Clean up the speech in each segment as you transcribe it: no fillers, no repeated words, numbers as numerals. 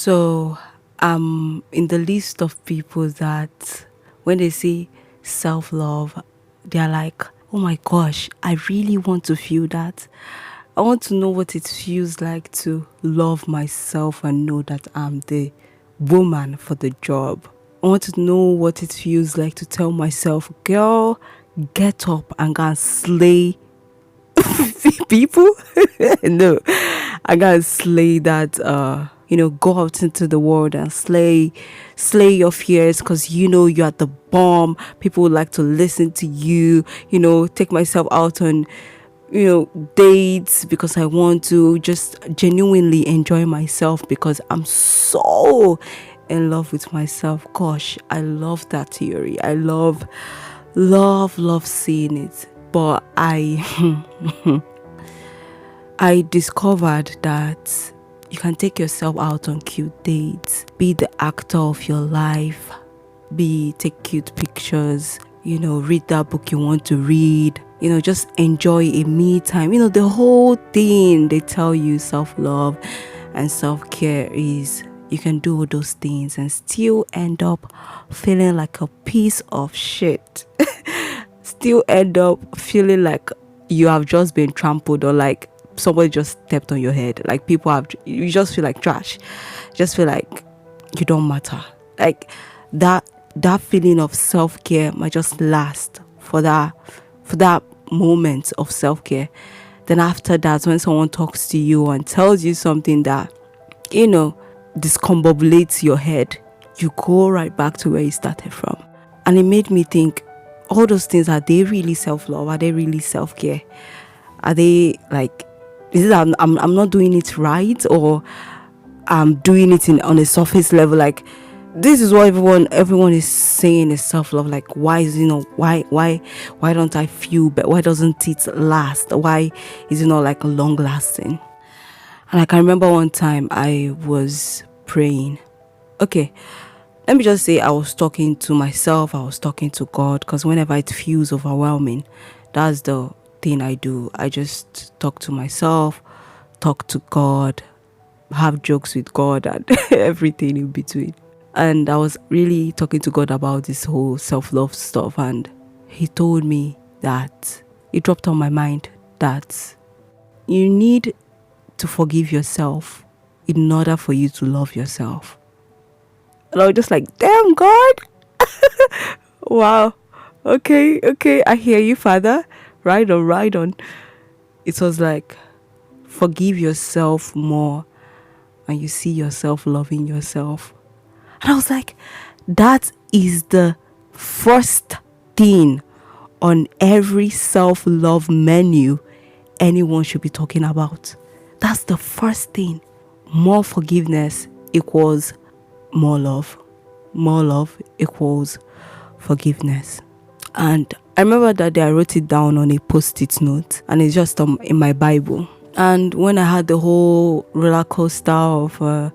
So I'm in the list of people that when they say self-love, they're like, oh my gosh, I really want to feel that. I want to know what it feels like to love myself and know that I'm the woman for the job. I want to know what it feels like to tell myself, girl, get up and go and slay people. No, I gotta slay that. Go out into the world and slay your fears, because you're at the bomb. People would like to listen to you. Take myself out on dates because I want to just genuinely enjoy myself, because I'm so in love with myself. Gosh, I love that theory. I love seeing it. But I discovered that you can take yourself out on cute dates, be the actor of your life, take cute pictures, read that book you want to read, just enjoy a me time. The whole thing they tell you self-love and self-care is you can do all those things and still end up feeling like a piece of shit. Still end up feeling like you have just been trampled, or like somebody just stepped on your head. Like you just feel like trash. Just feel like you don't matter. Like that feeling of self-care might just last for that moment of self-care. Then after that, when someone talks to you and tells you something that discombobulates your head, you go right back to where you started from. And it made me think, all those things, are they really self-love? Are they really self-care? Are they like, is it I'm not doing it right, or I'm doing it on a surface level? Like, this is what everyone is saying is self-love. Like, why is why don't I feel better? Why doesn't it last? Why is it not like long lasting? And I can remember one time I was praying. Okay, let me just say I was talking to myself. I was talking to God, because whenever it feels overwhelming, that's the thing I do. I just talk to myself, talk to God, have jokes with God, and everything in between. And I was really talking to God about this whole self-love stuff, and he told me that, it dropped on my mind that you need to forgive yourself in order for you to love yourself. And I was just like, damn, God. Wow. Okay, I hear you, Father. Right on. It was like, forgive yourself more, and you see yourself loving yourself. And I was like, that is the first thing on every self-love menu anyone should be talking about. That's the first thing. More forgiveness equals more love. More love equals forgiveness. And I remember that day I wrote it down on a post-it note, and it's just in my Bible. And when I had the whole roller coaster of I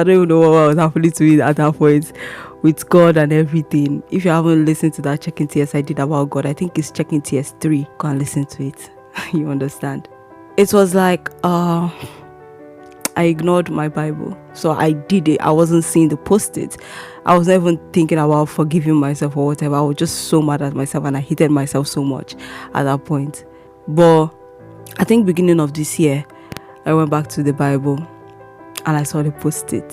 don't even know what was happening to me at that point with God and everything. If you haven't listened to that IN T.S I did about God, I think it's IN T.S 3. Go and listen to it. You understand? It was like I ignored my Bible. So I did it. I wasn't seeing the post-it. I was not even thinking about forgiving myself or whatever. I was just so mad at myself, and I hated myself so much at that point. But I think beginning of this year, I went back to the Bible and I saw the post-it,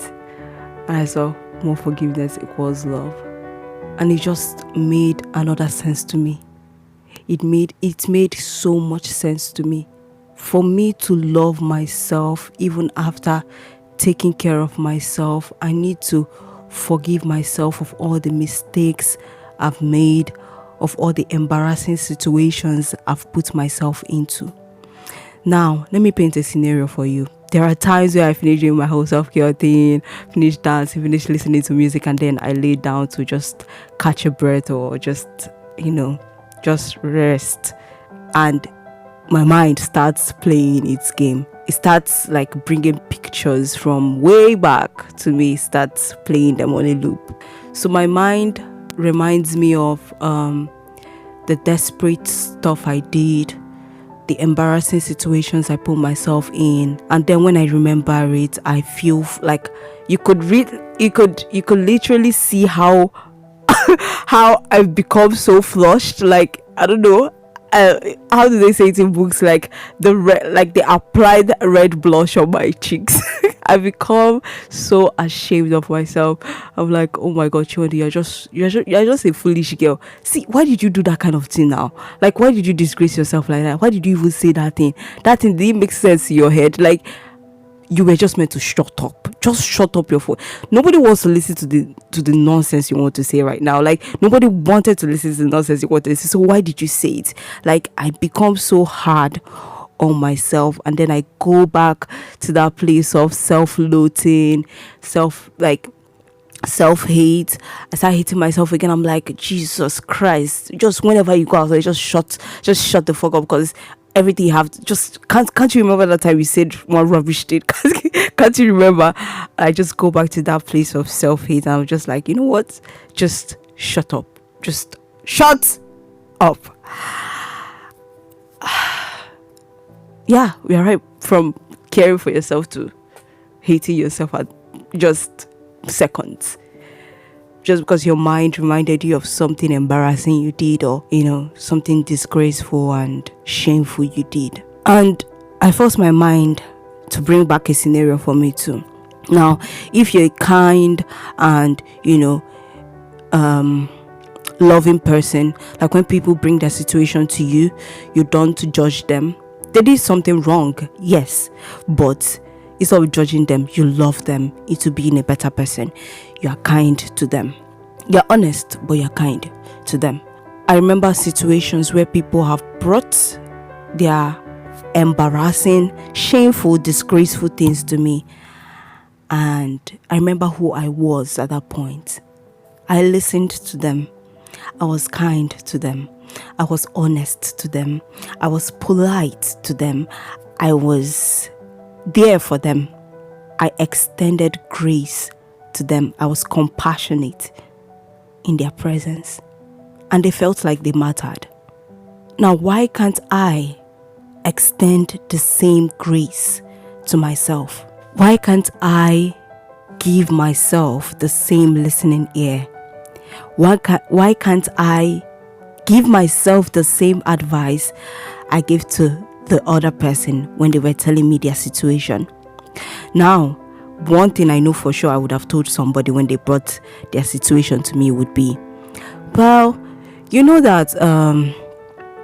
and I saw more forgiveness equals love. And it just made another sense to me. It made so much sense to me. For me to love myself, even after taking care of myself, I need to forgive myself of all the mistakes I've made, of all the embarrassing situations I've put myself into. Now, let me paint a scenario for you. There are times where I finish doing my whole self-care thing, finish dancing, finish listening to music, and then I lay down to just catch a breath, or just rest. And my mind starts playing its game. It starts like bringing pictures from way back to me, starts playing them on a loop. So my mind reminds me of the desperate stuff I did, the embarrassing situations I put myself in, and then when I remember it, I feel like you could literally see how I've become so flushed. Like, I don't know, how do they say it in books, like they applied red blush on my cheeks. I become so ashamed of myself. I'm like, oh my god, Chiwandi, you're just a foolish girl. See, why did you do that kind of thing now? Like, why did you disgrace yourself like that? Why did you even say that thing? That thing didn't make sense in your head. Like, you were just meant to shut up. Just shut up your phone. Nobody wants to listen to the nonsense you want to say right now. Like, nobody wanted to listen to the nonsense you want to say. So why did you say it? Like, I become so hard on myself, and then I go back to that place of self-loathing, self-hate. I start hating myself again. I'm like, Jesus Christ, just whenever you go out, just shut the fuck up, because everything you have to, just can't you remember that time you said one rubbish thing? Can't you remember? I just go back to that place of self-hate, and I'm just like, you know what, just shut up, just shut up. Yeah, we are right from caring for yourself to hating yourself at just seconds, just because your mind reminded you of something embarrassing you did, or something disgraceful and shameful you did. And I forced my mind to bring back a scenario for me too. Now, if you're a kind and loving person, like when people bring their situation to you, you don't judge them. They did something wrong, yes, but instead of judging them, you love them into being a better person. You are kind to them. You're honest, but you're kind to them. I remember situations where people have brought their embarrassing, shameful, disgraceful things to me, and I remember who I was at that point. I listened to them. I was kind to them. I was honest to them. I was polite to them. I was there for them. I extended grace to them. I was compassionate in their presence, and they felt like they mattered. Now, why can't I extend the same grace to myself? Why can't I give myself the same listening ear? Why can't I give myself the same advice I gave to the other person when they were telling me their situation? Now, one thing I know for sure I would have told somebody when they brought their situation to me would be, well, you know that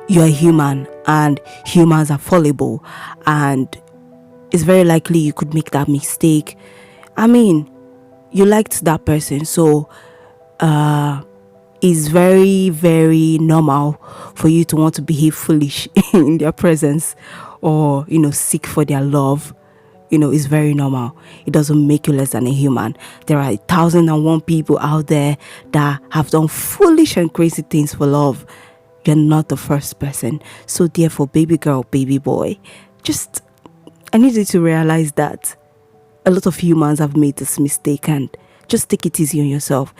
you're human and humans are fallible, and it's very likely you could make that mistake. I mean, you liked that person, so it's very, very normal for you to want to behave foolish in their presence, or seek for their love. It's very normal. It doesn't make you less than a human. There are 1,001 people out there that have done foolish and crazy things for love. You're not the first person. So therefore, baby girl, baby boy, I need you to realize that a lot of humans have made this mistake, and just take it easy on yourself.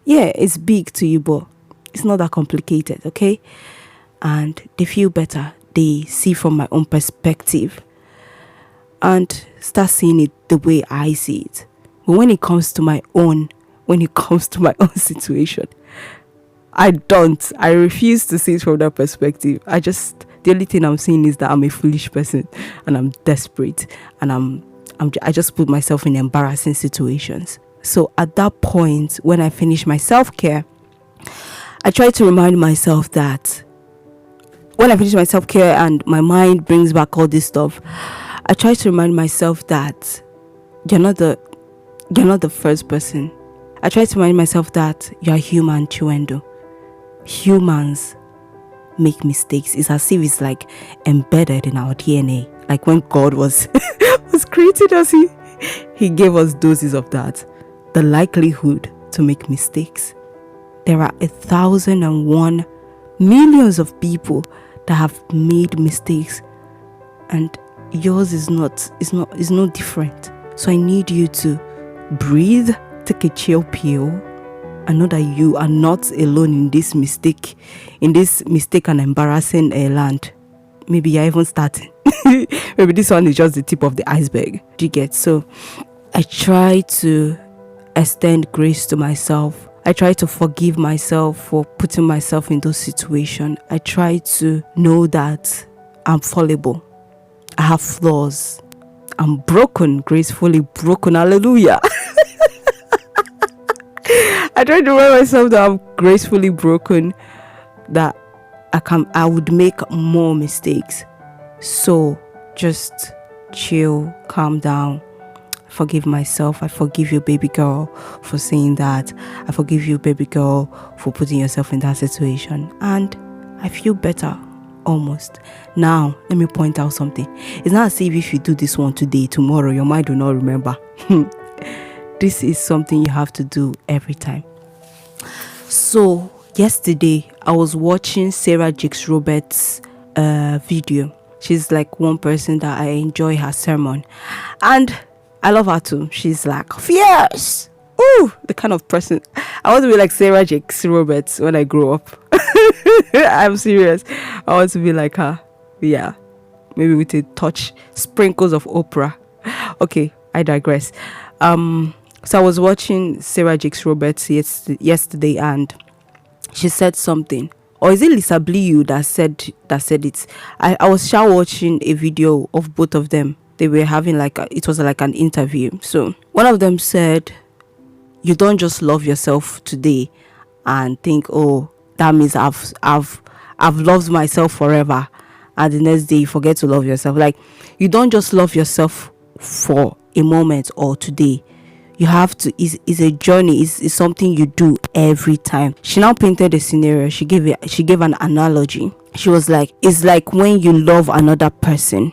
Yeah, it's big to you, but it's not that complicated, okay? And they feel better. They see from my own perspective and start seeing it the way I see it. But when it comes to my own situation, I refuse to see it from that perspective. The only thing I'm seeing is that I'm a foolish person and I'm desperate, and I just put myself in embarrassing situations. So at that point, when I finish my self-care, I try to remind myself that when I finish my self-care and my mind brings back all this stuff, I try to remind myself that you're not the first person. I try to remind myself that you're human, Chiwendo. Humans make mistakes. It's as if it's like embedded in our DNA. Like when God was creating us, he gave us doses of that. The likelihood to make mistakes. There are 1,001 millions of people that have made mistakes, and yours is no different. So I need you to breathe, take a chill pill, and know that you are not alone in this mistake and embarrassing land. maybe you're even starting. Maybe this one is just the tip of the iceberg. Do you get? So I try to extend grace to myself. I try to forgive myself for putting myself in those situations. I try to know that I'm fallible. I have flaws. I'm broken, gracefully broken. Hallelujah. I try to remind myself that I'm gracefully broken, that I would make more mistakes. So just chill, calm down, forgive myself. I forgive you, baby girl, for saying that. I forgive you, baby girl, for putting yourself in that situation. And I feel better, almost. Now, let me point out something. It's not as if you do this one today, tomorrow, your mind will not remember. This is something you have to do every time. So, yesterday, I was watching Sarah Jakes Roberts' video. She's like one person that I enjoy her sermon. And I love her too. She's like fierce. Ooh, the kind of person. I want to be like Sarah Jakes Roberts when I grow up. I'm serious. I want to be like her. Yeah. Maybe with a touch, sprinkles of Oprah. Okay, I digress. So I was watching Sarah Jakes Roberts yesterday, and she said something. Or is it Lisa Blue that said it? I was watching a video of both of them. They were having it was like an interview. So one of them said, you don't just love yourself today and think, oh, that means I've loved myself forever, and the next day you forget to love yourself. Like, you don't just love yourself for a moment or today. You have to, it's a journey, it's something you do every time. She now painted a scenario. She gave an analogy. She was like, it's like when you love another person,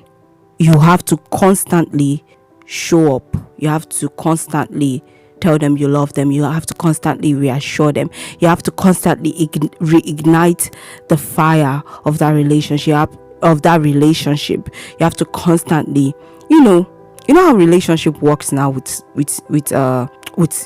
you have to constantly show up. You have to constantly tell them you love them. You have to constantly reassure them. You have to constantly reignite the fire of that relationship. You have to constantly, you know how relationship works now with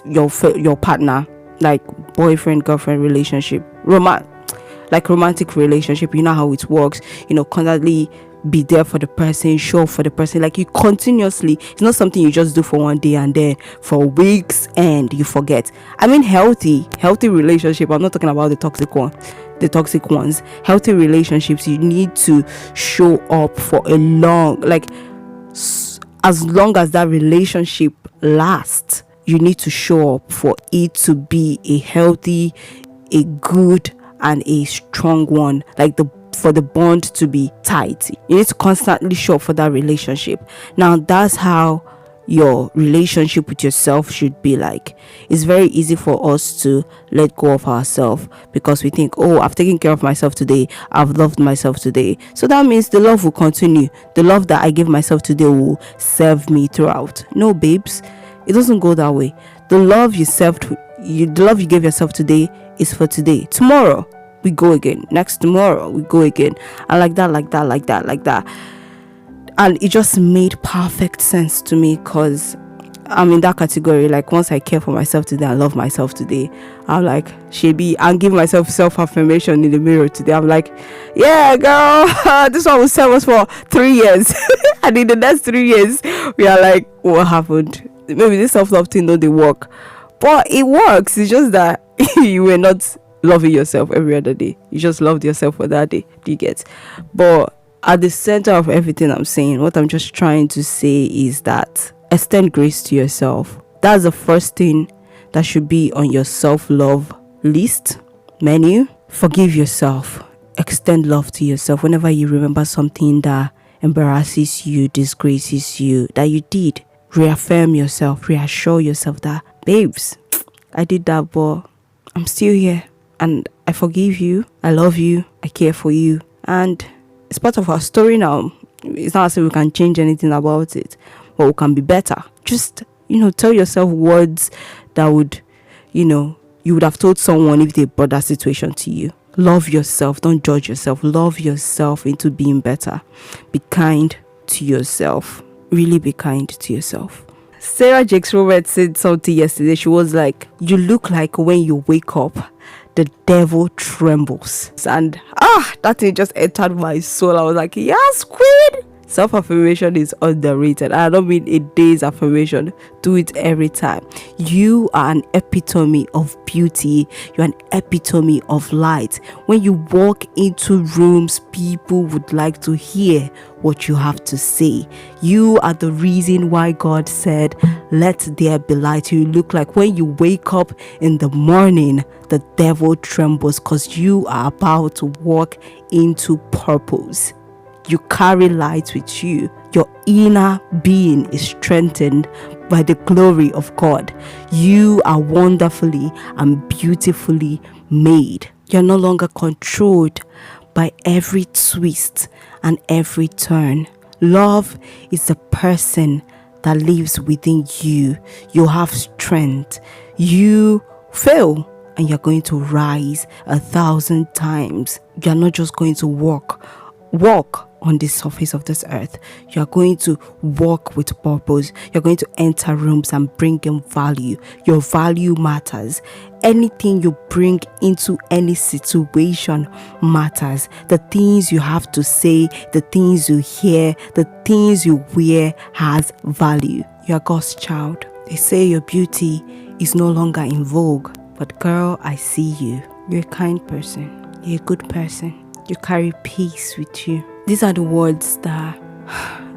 your partner, like boyfriend girlfriend relationship, romantic relationship. You know how it works. Constantly be there for the person, show up for the person. Like, you continuously, it's not something you just do for one day and then for weeks and you forget. I mean, healthy relationship. I'm not talking about the toxic ones. Healthy relationships, you need to show up for a long, as long as that relationship lasts. You need to show up for it to be a healthy, a good, and a strong one. For the bond to be tight, you need to constantly show up for that relationship. Now, that's how your relationship with yourself should be like. It's very easy for us to let go of ourselves because we think, oh, I've taken care of myself today, I've loved myself today, so that means the love will continue. The love that I give myself today will serve me throughout. No, babes, it doesn't go that way. The love you gave yourself today is for today. Tomorrow we go again. Next tomorrow we go again. And like that. And it just made perfect sense to me because I'm in that category. Like, once I care for myself today, I love myself today, I'm like, Shebi, and give myself self-affirmation in the mirror today. I'm like, yeah, girl, this one will serve us for 3 years. And in the next 3 years, we are like, what happened? Maybe this self-love thing don't work. But it works. It's just that you were not loving yourself every other day. You just loved yourself for that day. Do you get? But at the center of everything I'm saying, what I'm just trying to say is that extend grace to yourself. That's the first thing that should be on your self-love list menu. Forgive yourself. Extend love to yourself. Whenever you remember something that embarrasses you, disgraces you, that you did, reaffirm yourself, reassure yourself that, babes, I did that, but I'm still here. And I forgive you, I love you, I care for you. And it's part of our story now. It's not as if we can change anything about it, but we can be better. Just, tell yourself words that would, you would have told someone if they brought that situation to you. Love yourself, don't judge yourself. Love yourself into being better. Be kind to yourself. Really be kind to yourself. Sarah Jakes Roberts said something yesterday. She was like, you look like when you wake up, the devil trembles. And that thing just entered my soul. I was like, yes, queen. Self-affirmation is underrated. I don't mean a day's affirmation. Do it every time. You are an epitome of beauty. You're an epitome of light. When you walk into rooms, people would like to hear what you have to say. You are the reason why God said, let there be light. You look like when you wake up in the morning, the devil trembles because you are about to walk into purpose. You carry light with you. Your inner being is strengthened by the glory of God. You are wonderfully and beautifully made. You're no longer controlled by every twist and every turn. Love is the person that lives within you. You have strength. You fail and you're going to rise 1,000 times. You're not just going to walk on the surface of this earth. You're going to walk with purpose. You're going to enter rooms and bring in value. Your value matters. Anything you bring into any situation matters. The things you have to say, the things you hear, the things you wear has value. You're God's child. They say your beauty is no longer in vogue, but girl, I see you. You're a kind person. You're a good person. You carry peace with you. These are the words that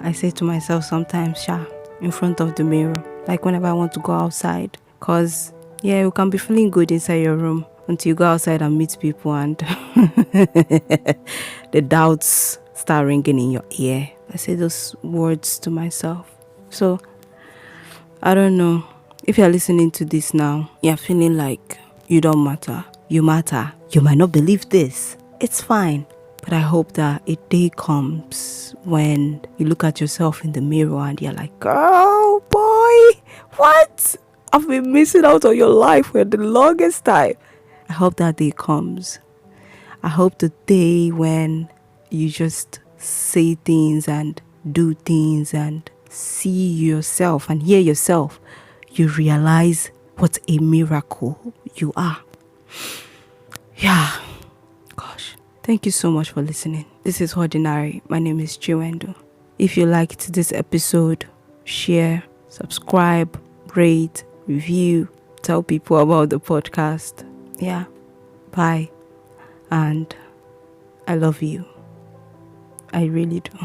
I say to myself sometimes, in front of the mirror. Like whenever I want to go outside. Because, you can be feeling good inside your room until you go outside and meet people and the doubts start ringing in your ear. I say those words to myself. So, I don't know. If you're listening to this now, you're feeling like you don't matter. You matter. You might not believe this. It's fine. But I hope that a day comes when you look at yourself in the mirror and you're like, girl, boy, what? I've been missing out on your life for the longest time. I hope that day comes. I hope the day when you just say things and do things and see yourself and hear yourself, you realize what a miracle you are. Gosh. Thank you so much for listening. This is Ordinary. My name is Chiwendo. If you liked this episode, share, subscribe, rate, review, tell people about the podcast. Bye. And I love you. I really do.